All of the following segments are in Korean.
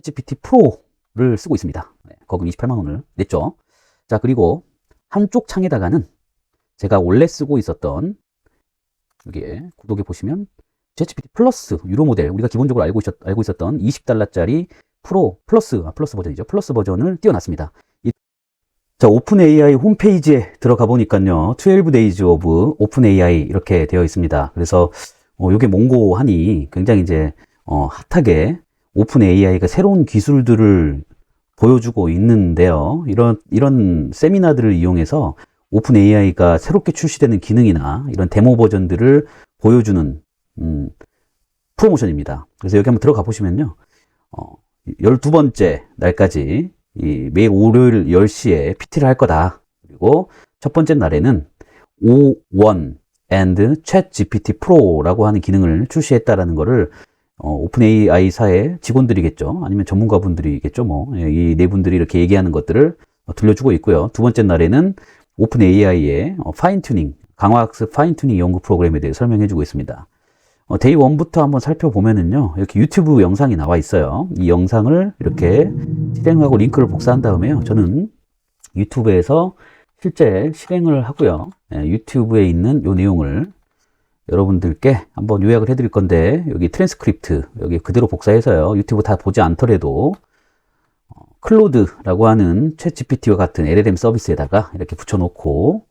GPT 프로를 쓰고 있습니다. 거금 28만 원을 냈죠. 자, 그리고 한쪽 창에다가는 제가 원래 쓰고 있었던 여기에 구독에 보시면 ChatGPT 플러스 유로 모델, 우리가 기본적으로 알고 있었던 20달러짜리 프로 플러스 버전이죠. 플러스 버전을 띄워놨습니다. 자, 오픈 AI 홈페이지에 들어가 보니까요, 12 days of 오픈 AI 이렇게 되어 있습니다. 그래서 이게 몽고하니 굉장히 이제 핫하게 오픈 AI가 새로운 기술들을 보여주고 있는데요. 이런 세미나들을 이용해서 오픈 AI가 새롭게 출시되는 기능이나 이런 데모 버전들을 보여주는 프로모션입니다. 그래서 여기 한번 들어가 보시면요, 12번째 날까지 매일 월요일 10시에 PT를 할 거다. 그리고 첫 번째 날에는 O1 and ChatGPT Pro라고 하는 기능을 출시했다라는 거를 오픈 AI사의 직원들이겠죠. 아니면 전문가분들이겠죠. 이 네 분들이 이렇게 얘기하는 것들을 들려주고 있고요. 두 번째 날에는 오픈 AI의 파인튜닝, 강화학습 파인튜닝 연구 프로그램에 대해 설명해 주고 있습니다. 데이 1부터 한번 살펴보면은요, 이렇게 유튜브 영상이 나와 있어요. 이 영상을 이렇게 실행하고 링크를 복사한 다음에요, 저는 유튜브에서 실제 실행을 하고요, 유튜브에 있는 이 내용을 여러분들께 한번 요약을 해드릴 건데, 여기 트랜스크립트 여기 그대로 복사해서요, 유튜브 다 보지 않더라도 클로드라고 하는 챗GPT와 같은 LLM 서비스에다가 이렇게 붙여놓고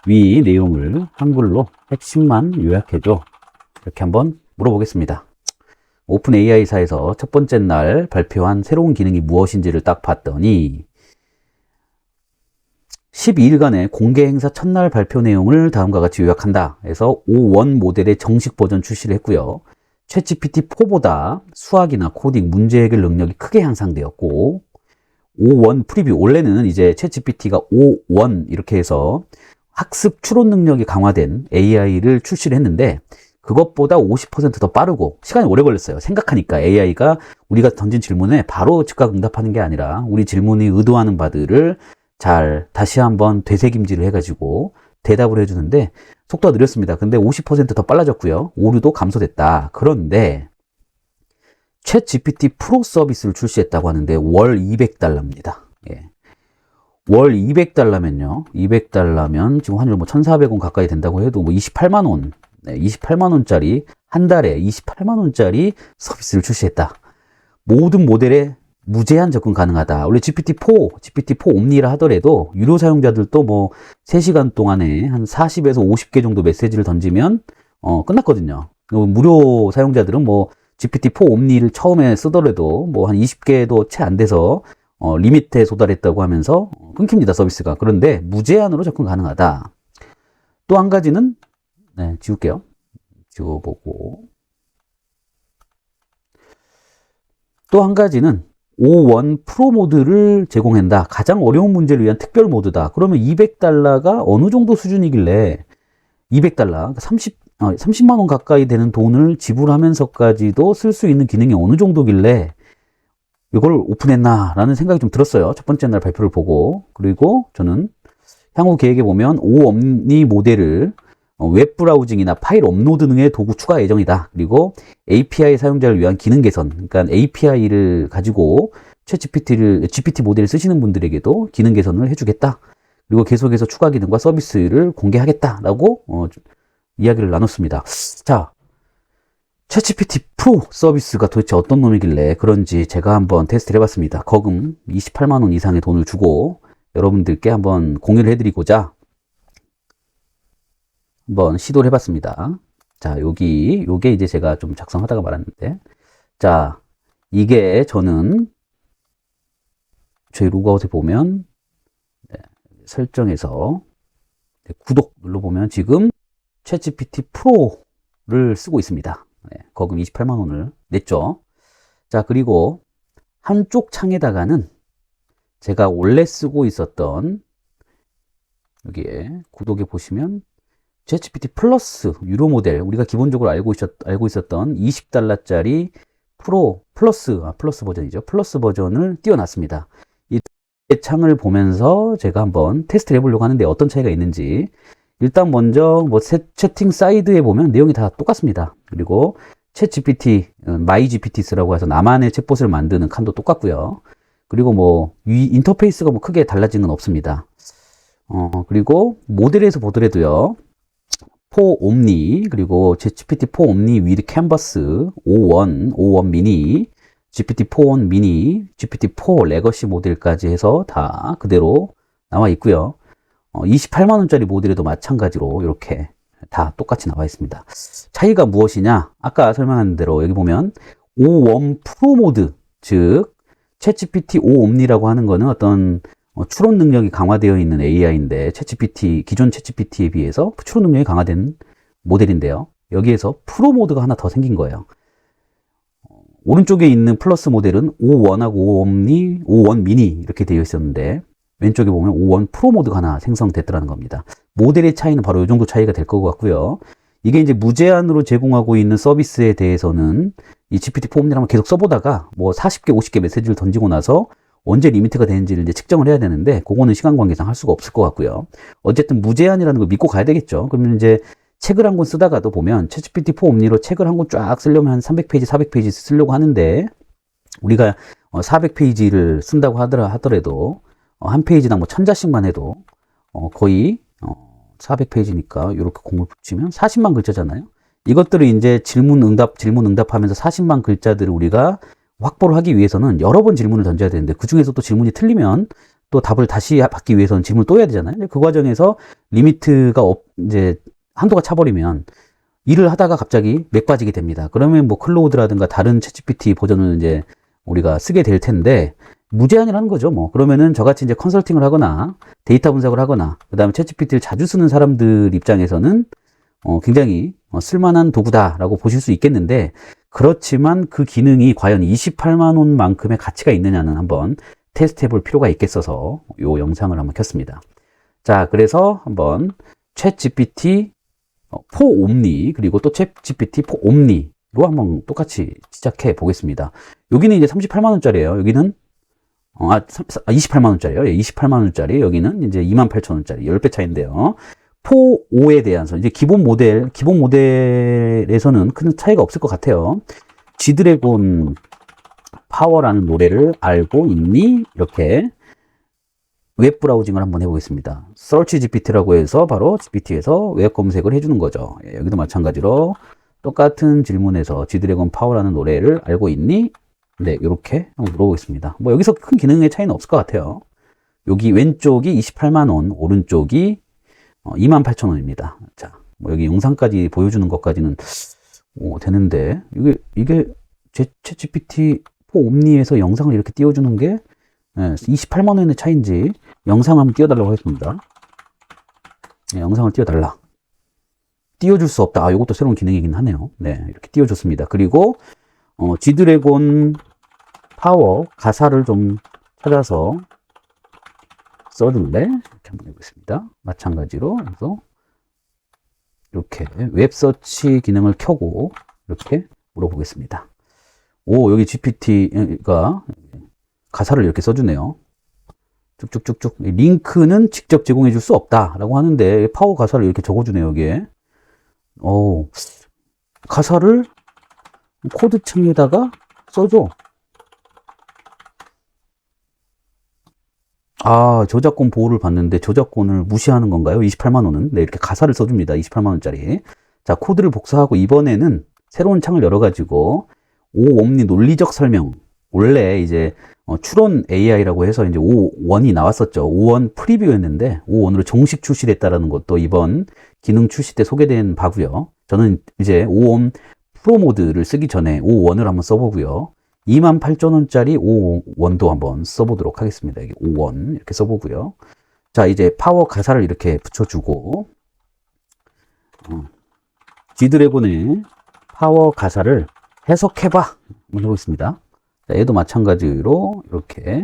위 내용을 한글로 핵심만 요약해줘, 이렇게 한번 물어보겠습니다. 오픈 AI사에서 첫 번째 날 발표한 새로운 기능이 무엇인지를 딱 봤더니 12일간의 공개 행사 첫날 발표 내용을 다음과 같이 요약한다 해서 O1 모델의 정식 버전 출시를 했고요. 챗GPT4보다 수학이나 코딩, 문제 해결 능력이 크게 향상되었고, O1 프리뷰, 원래는 이제 챗GPT가 O1 이렇게 해서 학습 추론 능력이 강화된 AI를 출시를 했는데, 그것보다 50% 더 빠르고 시간이 오래 걸렸어요. 생각하니까 AI가 우리가 던진 질문에 바로 즉각 응답하는 게 아니라 우리 질문이 의도하는 바들을 잘 다시 한번 되새김질을 해가지고 대답을 해주는데 속도가 느렸습니다. 근데 50% 더 빨라졌고요. 오류도 감소됐다. 그런데 챗 GPT 프로 서비스를 출시했다고 하는데 월 200달러입니다. 월 200달러면요. 200달러면 지금 환율 1,400원 가까이 된다고 해도 28만 원. 28만 원짜리, 한 달에 28만 원짜리 서비스를 출시했다. 모든 모델에 무제한 접근 가능하다. 원래 GPT-4 옴니라 하더라도 유료 사용자들도 3시간 동안에 한 40에서 50개 정도 메시지를 던지면 끝났거든요. 무료 사용자들은 GPT-4 옴니를 처음에 쓰더라도 한 20개도 채 안 돼서 리미트에 도달했다고 하면서 끊깁니다, 서비스가. 그런데 무제한으로 접근 가능하다. 또 한 가지는 지울게요. 지워보고. 또 한 가지는 O1 프로 모드를 제공한다. 가장 어려운 문제를 위한 특별 모드다. 그러면 200달러가 어느 정도 수준이길래 200달러, 30만 원 가까이 되는 돈을 지불하면서까지도 쓸 수 있는 기능이 어느 정도길래 이걸 오픈했나 라는 생각이 좀 들었어요. 첫 번째 날 발표를 보고. 그리고 저는 향후 계획에 보면 O-옴니 모델을 웹 브라우징이나 파일 업로드 등의 도구 추가 예정이다. 그리고 API 사용자를 위한 기능 개선, 그러니까 API를 가지고 GPT 모델을 쓰시는 분들에게도 기능 개선을 해주겠다. 그리고 계속해서 추가 기능과 서비스를 공개하겠다라고 이야기를 나눴습니다. 자, 챗GPT 프로 서비스가 도대체 어떤 놈이길래 그런지 제가 한번 테스트를 해봤습니다. 거금 28만 원 이상의 돈을 주고 여러분들께 한번 공유를 해드리고자 한번 시도를 해봤습니다. 자, 요게 이제 제가 좀 작성하다가 말았는데, 자, 이게 저는 저희 로그아웃에 보면 설정에서 구독 눌러보면 지금 챗GPT 프로를 쓰고 있습니다. 거금 28만 원을 냈죠. 자, 그리고 한쪽 창에다가는 제가 원래 쓰고 있었던 여기에 구독에 보시면 챗GPT 플러스 유로 모델, 우리가 기본적으로 알고 있었던 20달러짜리 플러스 버전이죠. 플러스 버전을 띄워놨습니다. 이 창을 보면서 제가 한번 테스트를 해보려고 하는데 어떤 차이가 있는지, 일단 먼저 채팅 사이드에 보면 내용이 다 똑같습니다. 그리고 챗GPT, MyGPT라고 해서 나만의 챗봇을 만드는 칸도 똑같고요. 그리고 뭐 인터페이스가 뭐 크게 달라진 건 없습니다. 그리고 모델에서 보더라도요. 4 옴니, 그리고 GPT-4 옴니 with 캔버스, 5.1 미니, GPT-4 미니, GPT-4 레거시 모델까지 해서 다 그대로 나와 있고요. 28만원짜리 모델에도 마찬가지로 이렇게 다 똑같이 나와 있습니다. 차이가 무엇이냐? 아까 설명한 대로 여기 보면 5.1 프로 모드, 즉 챗GPT 5 옴니라고 하는 거는 어떤 추론 능력이 강화되어 있는 AI인데 기존 챗GPT에 비해서 추론 능력이 강화된 모델인데요. 여기에서 프로 모드가 하나 더 생긴 거예요. 오른쪽에 있는 플러스 모델은 5.1하고 5 옴니, 5.1 미니 이렇게 되어 있었는데 왼쪽에 보면 5.1 프로 모드가 하나 생성됐더라는 겁니다. 모델의 차이는 바로 이 정도 차이가 될 것 같고요. 이게 이제 무제한으로 제공하고 있는 서비스에 대해서는 이 GPT-4 옴니를 한번 계속 써보다가 뭐 40개, 50개 메시지를 던지고 나서 언제 리미트가 되는지를 이제 측정을 해야 되는데 그거는 시간 관계상 할 수가 없을 것 같고요. 어쨌든 무제한이라는 걸 믿고 가야 되겠죠. 그러면 이제 책을 한 권 쓰다가도 보면 챗GPT-4 옴니로 책을 한 권 쫙 쓰려면 한 300페이지, 400페이지 쓰려고 하는데 우리가 400페이지를 쓴다고 하더라도 한 페이지당 뭐 1000자씩만 해도 거의 400페이지니까 이렇게 공을 붙이면 40만 글자잖아요. 이것들을 이제 질문 응답 하면서 40만 글자들을 우리가 확보를 하기 위해서는 여러 번 질문을 던져야 되는데 그 중에서 또 질문이 틀리면 또 답을 다시 받기 위해서는 질문을 또 해야 되잖아요. 그 과정에서 리미트가 이제 한도가 차버리면 일을 하다가 갑자기 맥 빠지게 됩니다. 그러면 뭐 클로우드라든가 다른 챗GPT 버전을 이제 우리가 쓰게 될 텐데 무제한이라는 거죠. 뭐 그러면은 저같이 이제 컨설팅을 하거나 데이터 분석을 하거나 그다음에 챗GPT를 자주 쓰는 사람들 입장에서는 굉장히 쓸만한 도구다라고 보실 수 있겠는데 그렇지만 그 기능이 과연 28만 원만큼의 가치가 있느냐는 한번 테스트 해볼 필요가 있겠어서 이 영상을 한번 켰습니다. 자, 그래서 한번 챗GPT 4 옴니 그리고 또 챗GPT 4 옴니로 한번 똑같이 시작해 보겠습니다. 여기는 이제 38만 원짜리예요. 여기는 28만 원짜리요. 예, 28만 원짜리. 여기는 이제 28,000원짜리. 10배 차이인데요. 4.5에 대해서 이제 기본 모델에서는 큰 차이가 없을 것 같아요. G드래곤 파워라는 노래를 알고 있니? 이렇게 웹 브라우징을 한번 해보겠습니다. Search GPT라고 해서 바로 GPT에서 웹 검색을 해주는 거죠. 예, 여기도 마찬가지로 똑같은 질문에서 G드래곤 파워라는 노래를 알고 있니? 네, 이렇게 한번 물어보겠습니다. 뭐 여기서 큰 기능의 차이는 없을 것 같아요. 여기 왼쪽이 28만 원, 오른쪽이 28,000원입니다. 자, 뭐 여기 영상까지 보여주는 것까지는 되는데 이게 챗GPT 4 옴니에서 영상을 이렇게 띄워주는 게 28만 원의 차이인지 영상을 한번 띄워달라고 하겠습니다. 네, 영상을 띄워달라. 띄워줄 수 없다. 이것도 새로운 기능이긴 하네요. 네, 이렇게 띄워줬습니다. 그리고 G드래곤 파워 가사를 좀 찾아서 써줄래? 이렇게 한번 해보겠습니다. 마찬가지로 해서 이렇게 웹서치 기능을 켜고 이렇게 물어보겠습니다. 오, 여기 GPT가 가사를 이렇게 써주네요. 쭉쭉쭉쭉. 링크는 직접 제공해 줄 수 없다라고 하는데 파워 가사를 이렇게 적어주네요. 여기에. 오, 가사를 코드창에다가 써줘. 아, 저작권 보호를 받는데 저작권을 무시하는 건가요? 28만 원은. 네, 이렇게 가사를 써줍니다. 28만 원짜리. 자, 코드를 복사하고 이번에는 새로운 창을 열어가지고 오옴니 논리적 설명. 원래 이제 추론 AI라고 해서 이제 5.1이 나왔었죠. 5.1 프리뷰였는데 5.1으로 정식 출시됐다라는 것도 이번 기능 출시 때 소개된 바고요. 저는 이제 5.1 프로 모드를 쓰기 전에 5.1을 한번 써보고요. 28,000원짜리 5.1도 한번 써보도록 하겠습니다. 여기 5.1 이렇게 써보고요. 자, 이제 파워 가사를 이렇게 붙여주고 G드래곤의 파워 가사를 해석해봐 한번 해보겠습니다. 자, 얘도 마찬가지로 이렇게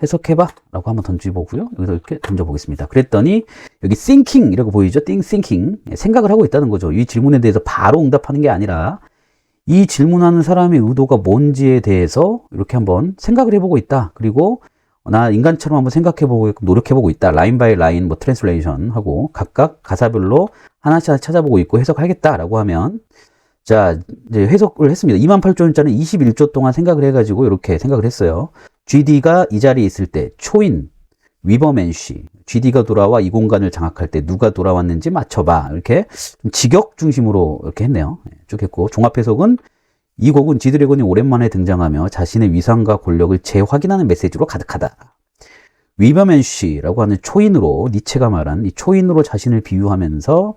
해석해봐 라고 한번 던져보고요. 여기서 이렇게 던져보겠습니다. 그랬더니 여기 thinking 이라고 보이죠? thinking 생각을 하고 있다는 거죠. 이 질문에 대해서 바로 응답하는 게 아니라 이 질문하는 사람의 의도가 뭔지에 대해서 이렇게 한번 생각을 해보고 있다. 그리고 나 인간처럼 한번 생각해보고 노력해보고 있다. 라인 바이 라인 뭐 트랜슬레이션 하고 각각 가사별로 하나씩 찾아보고 있고 해석하겠다라고 하면 자, 이제 해석을 했습니다. 28,000원짜리는 21조 동안 생각을 해가지고 이렇게 생각을 했어요. GD가 이 자리에 있을 때 초인, 위버맨 씨, GD가 돌아와 이 공간을 장악할 때 누가 돌아왔는지 맞춰봐. 이렇게 좀 직역 중심으로 이렇게 했네요. 쭉 했고, 종합 해석은 이 곡은 지드래곤이 오랜만에 등장하며 자신의 위상과 권력을 재확인하는 메시지로 가득하다. 위버맨 씨라고 하는 초인으로, 니체가 말한 이 초인으로 자신을 비유하면서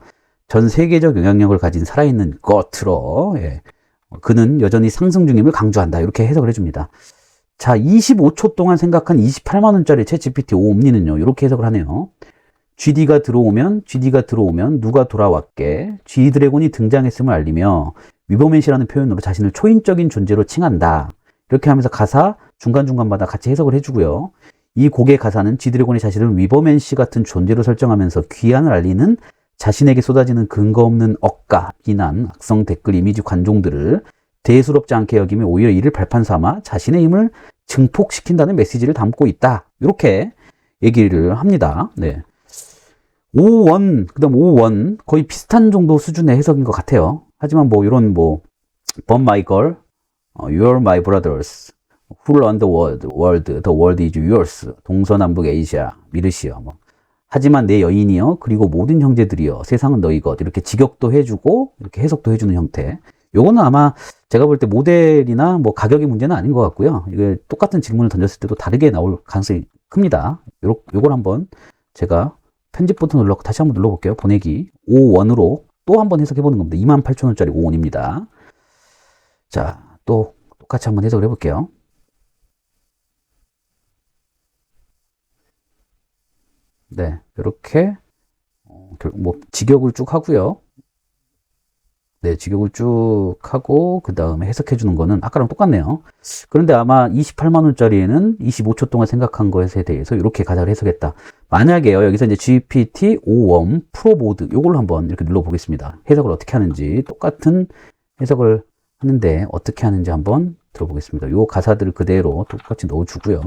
전 세계적 영향력을 가진 살아있는 것으로, 예, 그는 여전히 상승 중임을 강조한다. 이렇게 해석을 해줍니다. 자, 25초 동안 생각한 28만원짜리 챗GPT 5 옴니는요, 이렇게 해석을 하네요. GD가 들어오면 누가 돌아왔게, G드래곤이 등장했음을 알리며 위버맨 씨라는 표현으로 자신을 초인적인 존재로 칭한다. 이렇게 하면서 가사 중간중간마다 같이 해석을 해주고요. 이 곡의 가사는 G드래곤이 자신을 위버맨 씨 같은 존재로 설정하면서 귀환을 알리는 자신에게 쏟아지는 근거 없는 억까, 비난, 악성 댓글, 이미지 관종들을 대수롭지 않게 여기며 오히려 이를 발판 삼아 자신의 힘을 증폭시킨다는 메시지를 담고 있다. 이렇게 얘기를 합니다. 네. 5원, 그 다음 5원, 거의 비슷한 정도 수준의 해석인 것 같아요. 하지만 뭐, 이런 뭐, But my girl, you're my brothers, who run the world is yours, 동서남북 아시아, 미르시아, 뭐. 하지만 내 여인이여, 그리고 모든 형제들이여, 세상은 너희 것. 이렇게 직역도 해주고, 이렇게 해석도 해주는 형태. 요거는 아마 제가 볼 때 모델이나 뭐 가격의 문제는 아닌 것 같고요. 이게 똑같은 질문을 던졌을 때도 다르게 나올 가능성이 큽니다. 요걸 한번 제가 편집 버튼 눌러서 다시 한번 눌러볼게요. 보내기 5원으로 또 한번 해석해보는 겁니다. 28,000원짜리 5원입니다. 자, 또 똑같이 한번 해석을 해볼게요. 네, 이렇게 뭐 직역을 쭉 하고요. 네, 직역을 쭉 하고 그 다음에 해석해 주는 거는 아까랑 똑같네요. 그런데 아마 28만원짜리에는 25초 동안 생각한 것에 대해서 이렇게 가사를 해석했다. 만약에요, 여기서 이제 GPT-5원 프로 모드 요걸로 한번 이렇게 눌러보겠습니다. 해석을 어떻게 하는지, 똑같은 해석을 하는데 어떻게 하는지 한번 들어보겠습니다. 요 가사들을 그대로 똑같이 넣어주고요.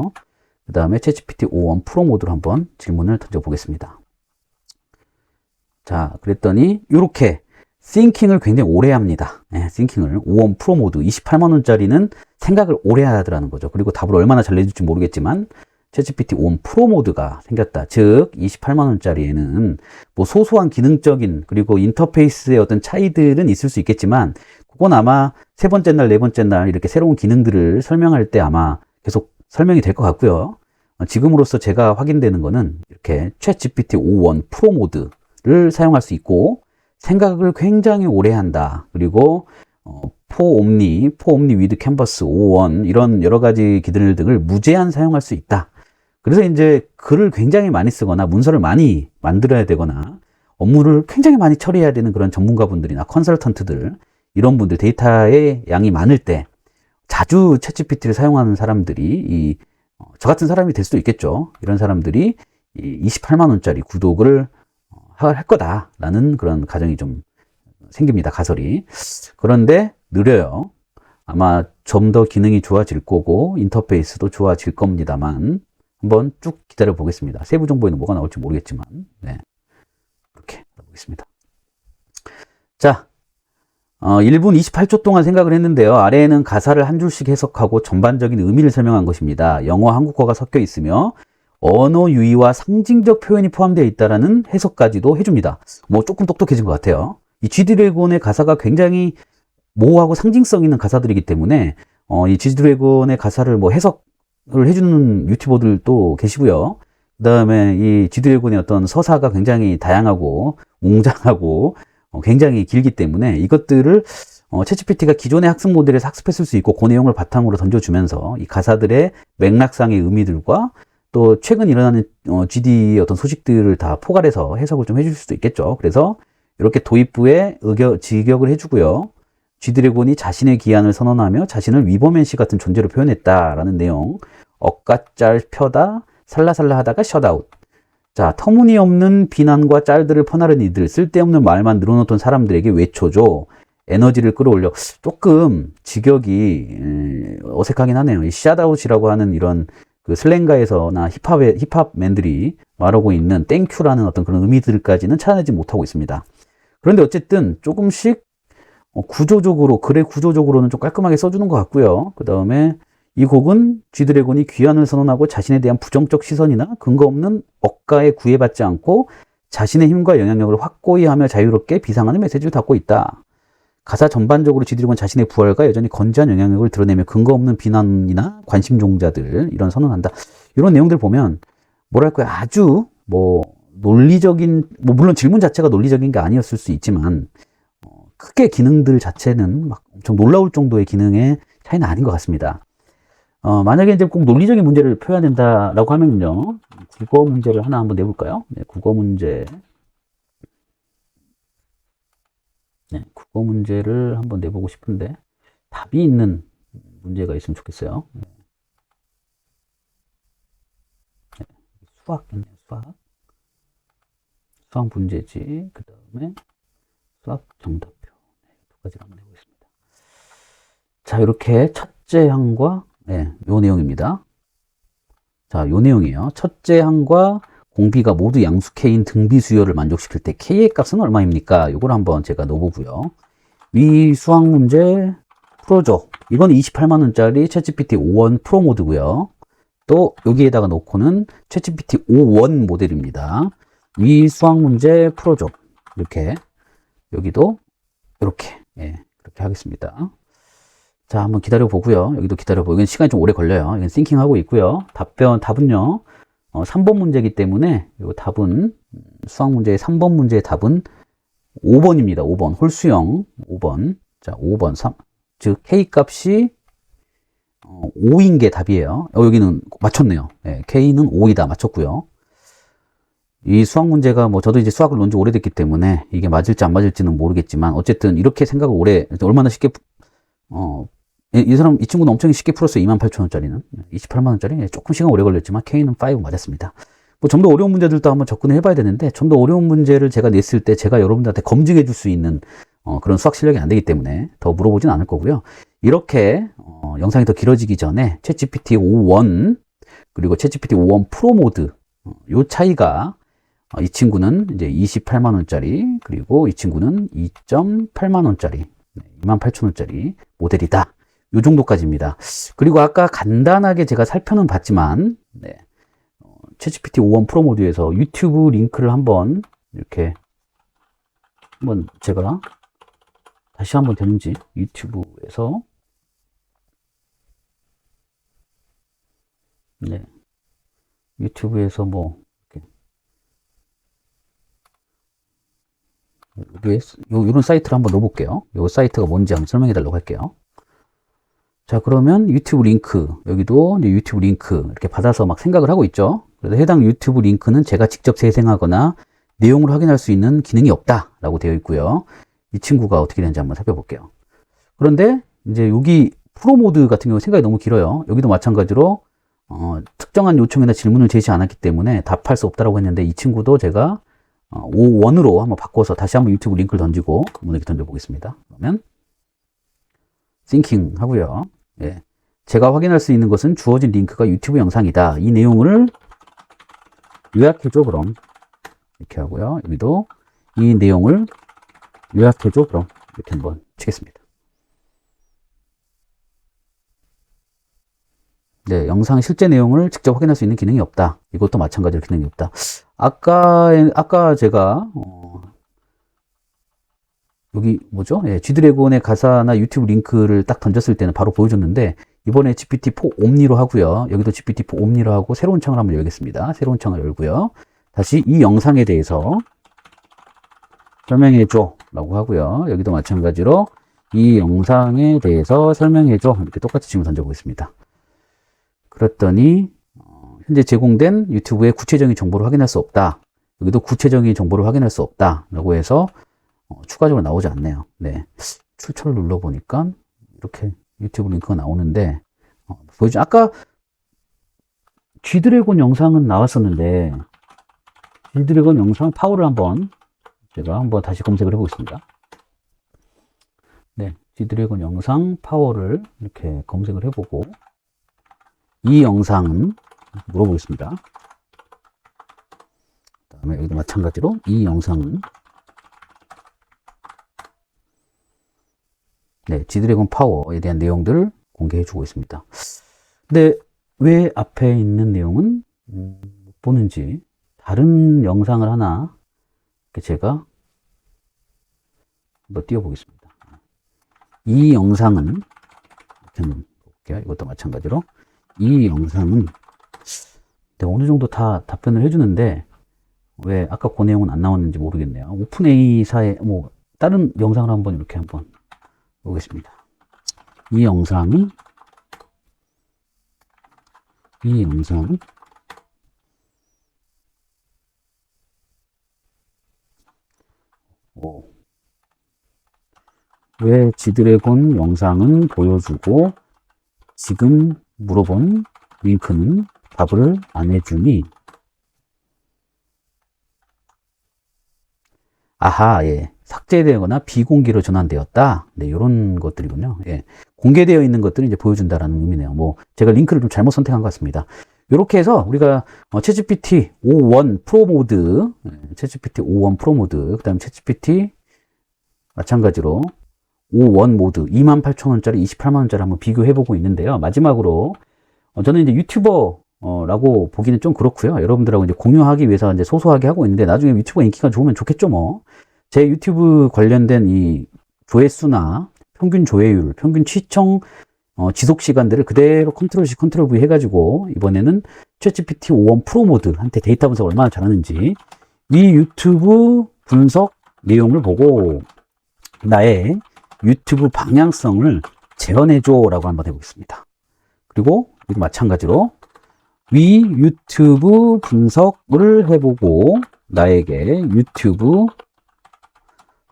그 다음에 챗GPT-5원 프로 모드로 한번 질문을 던져보겠습니다. 자, 그랬더니 이렇게 싱킹을 굉장히 오래 합니다. 네, 싱킹을 5원 프로 모드 28만원짜리는 생각을 오래 하더라는 거죠. 그리고 답을 얼마나 잘 내줄지 모르겠지만 챗GPT 5원 프로 모드가 생겼다. 즉 28만원짜리에는 뭐 소소한 기능적인 그리고 인터페이스의 어떤 차이들은 있을 수 있겠지만 그건 아마 세 번째 날, 네 번째 날 이렇게 새로운 기능들을 설명할 때 아마 계속 설명이 될 것 같고요. 지금으로서 제가 확인되는 거는 이렇게 챗GPT 5원 프로 모드를 사용할 수 있고 생각을 굉장히 오래 한다. 그리고 포옴니 위드 캔버스 5원 이런 여러 가지 기능 등을 무제한 사용할 수 있다. 그래서 이제 글을 굉장히 많이 쓰거나 문서를 많이 만들어야 되거나 업무를 굉장히 많이 처리해야 되는 그런 전문가분들이나 컨설턴트들 이런 분들 데이터의 양이 많을 때 자주 챗GPT를 사용하는 사람들이 저 같은 사람이 될 수도 있겠죠. 이런 사람들이 28만원짜리 구독을 할 거다라는 그런 가정이 좀 생깁니다. 가설이. 그런데 느려요. 아마 좀 더 기능이 좋아질 거고 인터페이스도 좋아질 겁니다만 한번 쭉 기다려 보겠습니다. 세부 정보에는 뭐가 나올지 모르겠지만 네. 이렇게 보겠습니다. 자, 1분 28초 동안 생각을 했는데요. 아래에는 가사를 한 줄씩 해석하고 전반적인 의미를 설명한 것입니다. 영어, 한국어가 섞여 있으며 언어 유희와 상징적 표현이 포함되어 있다라는 해석까지도 해줍니다. 뭐 조금 똑똑해진 것 같아요. 이 G드래곤의 가사가 굉장히 모호하고 상징성 있는 가사들이기 때문에 이 G드래곤의 가사를 뭐 해석을 해주는 유튜버들도 계시고요. 그 다음에 이 G드래곤의 어떤 서사가 굉장히 다양하고 웅장하고 굉장히 길기 때문에 이것들을 챗GPT가 기존의 학습 모델에서 학습했을 수 있고 그 내용을 바탕으로 던져주면서 이 가사들의 맥락상의 의미들과 또 최근 일어나는 GD의 어떤 소식들을 다 포괄해서 해석을 좀 해줄 수도 있겠죠. 그래서 이렇게 도입부에 직역을 해주고요. G드래곤이 자신의 기한을 선언하며 자신을 위버맨 씨 같은 존재로 표현했다라는 내용. 억가짤 펴다 살라살라 하다가 셧아웃. 자, 터무니없는 비난과 짤들을 퍼나른 이들, 쓸데없는 말만 늘어놓던 사람들에게 외쳐줘. 에너지를 끌어올려. 조금 직역이 어색하긴 하네요. 이 셧아웃이라고 하는 이런 그 슬랭가에서나 힙합맨들이 말하고 있는 땡큐라는 어떤 그런 의미들까지는 찾아내지 못하고 있습니다. 그런데 어쨌든 조금씩 구조적으로, 글의 구조적으로는 좀 깔끔하게 써주는 것 같고요. 그 다음에 이 곡은 G드래곤이 귀환을 선언하고 자신에 대한 부정적 시선이나 근거 없는 억가에 구애받지 않고 자신의 힘과 영향력을 확고히 하며 자유롭게 비상하는 메시지를 담고 있다. 가사 전반적으로 G드래곤 자신의 부활과 여전히 건재한 영향력을 드러내며 근거 없는 비난이나 관심 종자들 이런 선언한다. 이런 내용들 보면 뭐랄까요, 아주 뭐 논리적인, 뭐 물론 질문 자체가 논리적인 게 아니었을 수 있지만 크게 기능들 자체는 막 엄청 놀라울 정도의 기능의 차이는 아닌 것 같습니다. 만약에 이제 꼭 논리적인 문제를 표현한다라고 하면요, 국어 문제를 하나 한번 내볼까요? 네, 국어 문제. 네, 국어 문제를 한번 내보고 싶은데 답이 있는 문제가 있으면 좋겠어요. 네. 네, 수학이네요, 수학. 수학 문제지. 그 다음에 수학 정답표. 네, 두 가지를 한번 해보겠습니다. 자, 이렇게 첫째 항과, 네, 요 내용입니다. 자, 요 내용이에요. 첫째 항과 공비가 모두 양수 K인 등비 수요를 만족시킬 때 K의 값은 얼마입니까? 요걸 한번 제가 넣어보고요. 위 수학 문제 풀어줘. 이건 28만원짜리 챗GPT 5원 프로 모드고요. 또 여기에다가 놓고는 챗GPT 5원 모델입니다. 위 수학 문제 풀어줘. 이렇게. 여기도 이렇게. 예, 그렇게 하겠습니다. 자, 한번 기다려보고요. 여기도 기다려보고. 이건 시간이 좀 오래 걸려요. 이건 싱킹하고 있고요. 답은요. 3번 문제이기 때문에 이 답은 수학 문제의 3번 문제의 답은 5번입니다. 5번. 홀수형 5번. 자, 5번. 즉 K 값이 5인 게 답이에요. 여기는 맞췄네요. 네, K는 5이다. 맞췄고요. 이 수학 문제가 뭐 저도 이제 수학을 논 지 오래됐기 때문에 이게 맞을지 안 맞을지는 모르겠지만 어쨌든 이렇게 생각을 얼마나 쉽게 이 친구는 엄청 쉽게 풀었어요. 28,000원짜리는. 28만원짜리. 조금 시간 오래 걸렸지만 K는 5 맞았습니다. 뭐 좀 더 어려운 문제들도 한번 접근을 해봐야 되는데 좀 더 어려운 문제를 제가 냈을 때 제가 여러분들한테 검증해 줄 수 있는 그런 수학 실력이 안 되기 때문에 더 물어보진 않을 거고요. 이렇게 영상이 더 길어지기 전에 챗GPT 5원 그리고 챗GPT 5원 프로 모드 요 차이가 이 친구는 이제 28만원짜리 그리고 이 친구는 2.8만원짜리 28,000원짜리 모델이다. 요 정도까지입니다. 그리고 아까 간단하게 제가 살펴는 봤지만, 네. 챗GPT 5원 프로 모드에서 유튜브 링크를 한번 이렇게 한번 제가 다시 한번 되는지 유튜브에서 네. 유튜브에서 뭐 이렇게 요런 사이트를 한번 넣어볼게요. 요 사이트가 뭔지 한번 설명해 달라고 할게요. 자, 그러면 유튜브 링크, 여기도 이제 유튜브 링크 이렇게 받아서 막 생각을 하고 있죠. 그래서 해당 유튜브 링크는 제가 직접 재생하거나 내용을 확인할 수 있는 기능이 없다라고 되어 있고요. 이 친구가 어떻게 되는지 한번 살펴볼게요. 그런데 이제 여기 프로 모드 같은 경우 생각이 너무 길어요. 여기도 마찬가지로 특정한 요청이나 질문을 제시 않았기 때문에 답할 수 없다라고 했는데 이 친구도 제가 5원으로 한번 바꿔서 다시 한번 유튜브 링크를 던지고 한번 이렇게 던져보겠습니다. 그러면 싱킹 하고요. 예. 제가 확인할 수 있는 것은 주어진 링크가 유튜브 영상이다. 이 내용을 요약해줘 그럼. 이렇게 하고요. 여기도 이 내용을 요약해줘 그럼. 이렇게 한번 치겠습니다. 네, 영상 실제 내용을 직접 확인할 수 있는 기능이 없다. 이것도 마찬가지로 기능이 없다. 아까 제가 여기 뭐죠? 예, G드래곤의 가사나 유튜브 링크를 딱 던졌을 때는 바로 보여줬는데 이번에 GPT-4 옴니로 하고요. 여기도 GPT-4 옴니로 하고 새로운 창을 한번 열겠습니다. 새로운 창을 열고요. 다시 이 영상에 대해서 설명해줘 라고 하고요. 여기도 마찬가지로 이 영상에 대해서 설명해줘 이렇게 똑같이 질문 던져보겠습니다. 그랬더니 현재 제공된 유튜브의 구체적인 정보를 확인할 수 없다. 여기도 구체적인 정보를 확인할 수 없다 라고 해서 추가적으로 나오지 않네요. 네. 출처를 눌러보니까 이렇게 유튜브 링크가 나오는데 보여줘. 아까 G드래곤 영상은 나왔었는데 G드래곤 영상 파워를 제가 한번 다시 검색을 해보겠습니다. 네, G드래곤 영상 파워를 이렇게 검색을 해보고 이 영상은 물어보겠습니다. 그 다음에 여기도 마찬가지로 이 영상은 네, G드래곤 파워에 대한 내용들을 공개해주고 있습니다. 근데 왜 앞에 있는 내용은 못 보는지, 다른 영상을 하나 제가 한번 띄워보겠습니다. 이 영상은 한번 볼게요. 이것도 마찬가지로 이 영상은 내가 어느 정도 다 답변을 해주는데 왜 아까 그 내용은 안 나왔는지 모르겠네요. 오픈AI사의 뭐 다른 영상을 한번 이렇게 한번 보겠습니다. 이 영상은 왜 G드래곤 영상은 보여주고 지금 물어본 링크는 답을 안 해주니? 아하, 예. 삭제되거나 비공개로 전환되었다. 네, 이런 것들이군요. 예. 공개되어 있는 것들을 이제 보여준다라는 의미네요. 뭐, 제가 링크를 좀 잘못 선택한 것 같습니다. 이렇게 해서 우리가 챗GPT 5.1 프로 모드, 챗GPT 5.1 프로 모드, 그 다음에 챗GPT 마찬가지로 5.1 모드 28,000원짜리 28만원짜리 한번 비교해보고 있는데요. 마지막으로 저는 이제 유튜버라고 보기는 좀 그렇고요. 여러분들하고 이제 공유하기 위해서 이제 소소하게 하고 있는데 나중에 유튜버 인기가 좋으면 좋겠죠 뭐. 제 유튜브 관련된 이 조회수나 평균 조회율, 평균 시청 지속 시간들을 그대로 컨트롤 C, 컨트롤 V 해가지고 이번에는 챗GPT 5.1 프로 모드한테 데이터 분석 얼마나 잘하는지 이 유튜브 분석 내용을 보고 나의 유튜브 방향성을 재현해줘 라고 한번 해보겠습니다. 그리고 마찬가지로 위 유튜브 분석을 해보고 나에게 유튜브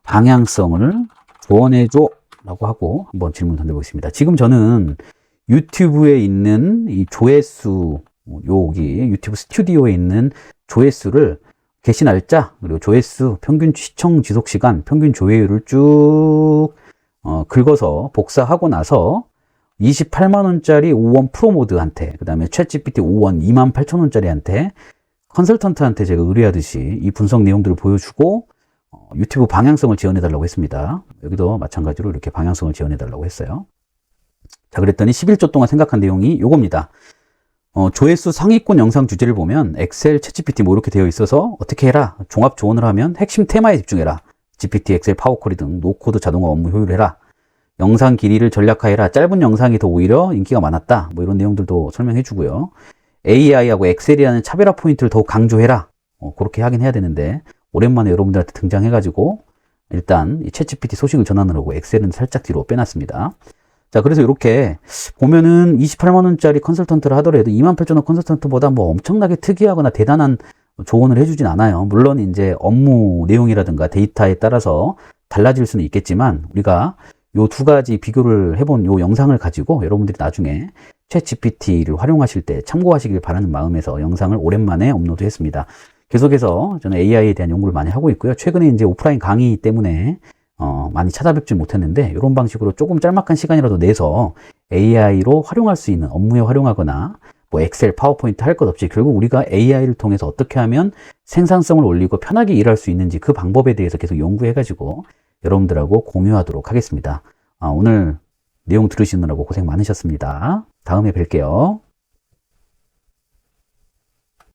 방향성을 조언해줘 라고 하고 한번 질문 던져보겠습니다. 지금 저는 유튜브에 있는 이 조회수, 여기 유튜브 스튜디오에 있는 조회수를 게시 날짜, 그리고 조회수, 평균 시청 지속 시간, 평균 조회율을 쭉 긁어서 복사하고 나서 28만원짜리 5.1 프로 모드한테, 그 다음에 챗GPT 5.1 28,000원짜리한테 컨설턴트한테 제가 의뢰하듯이 이 분석 내용들을 보여주고 유튜브 방향성을 지원해달라고 했습니다. 여기도 마찬가지로 이렇게 방향성을 지원해달라고 했어요. 자, 그랬더니 11조 동안 생각한 내용이 요겁니다. 조회수 상위권 영상 주제를 보면 엑셀, 챗GPT 뭐 이렇게 되어 있어서 어떻게 해라. 종합 조언을 하면 핵심 테마에 집중해라. GPT, 엑셀, 파워쿼리 등 노코드 자동화 업무 효율 해라. 영상 길이를 전략화해라. 짧은 영상이 더 오히려 인기가 많았다. 뭐 이런 내용들도 설명해 주고요. AI하고 엑셀이라는 차별화 포인트를 더욱 강조해라. 그렇게 하긴 해야 되는데 오랜만에 여러분들한테 등장해가지고 일단 이 챗GPT 소식을 전하느라고 엑셀은 살짝 뒤로 빼놨습니다. 자, 그래서 이렇게 보면은 28만원짜리 컨설턴트를 하더라도 28,000원 컨설턴트보다 뭐 엄청나게 특이하거나 대단한 조언을 해주진 않아요. 물론 이제 업무 내용이라든가 데이터에 따라서 달라질 수는 있겠지만 우리가 요 두 가지 비교를 해본 요 영상을 가지고 여러분들이 나중에 챗GPT를 활용하실 때 참고하시길 바라는 마음에서 영상을 오랜만에 업로드했습니다. 계속해서 저는 AI에 대한 연구를 많이 하고 있고요. 최근에 이제 오프라인 강의 때문에 많이 찾아뵙지 못했는데 이런 방식으로 조금 짤막한 시간이라도 내서 AI로 활용할 수 있는 업무에 활용하거나 뭐 엑셀, 파워포인트 할 것 없이 결국 우리가 AI를 통해서 어떻게 하면 생산성을 올리고 편하게 일할 수 있는지 그 방법에 대해서 계속 연구해가지고 여러분들하고 공유하도록 하겠습니다. 오늘 내용 들으시느라고 고생 많으셨습니다. 다음에 뵐게요.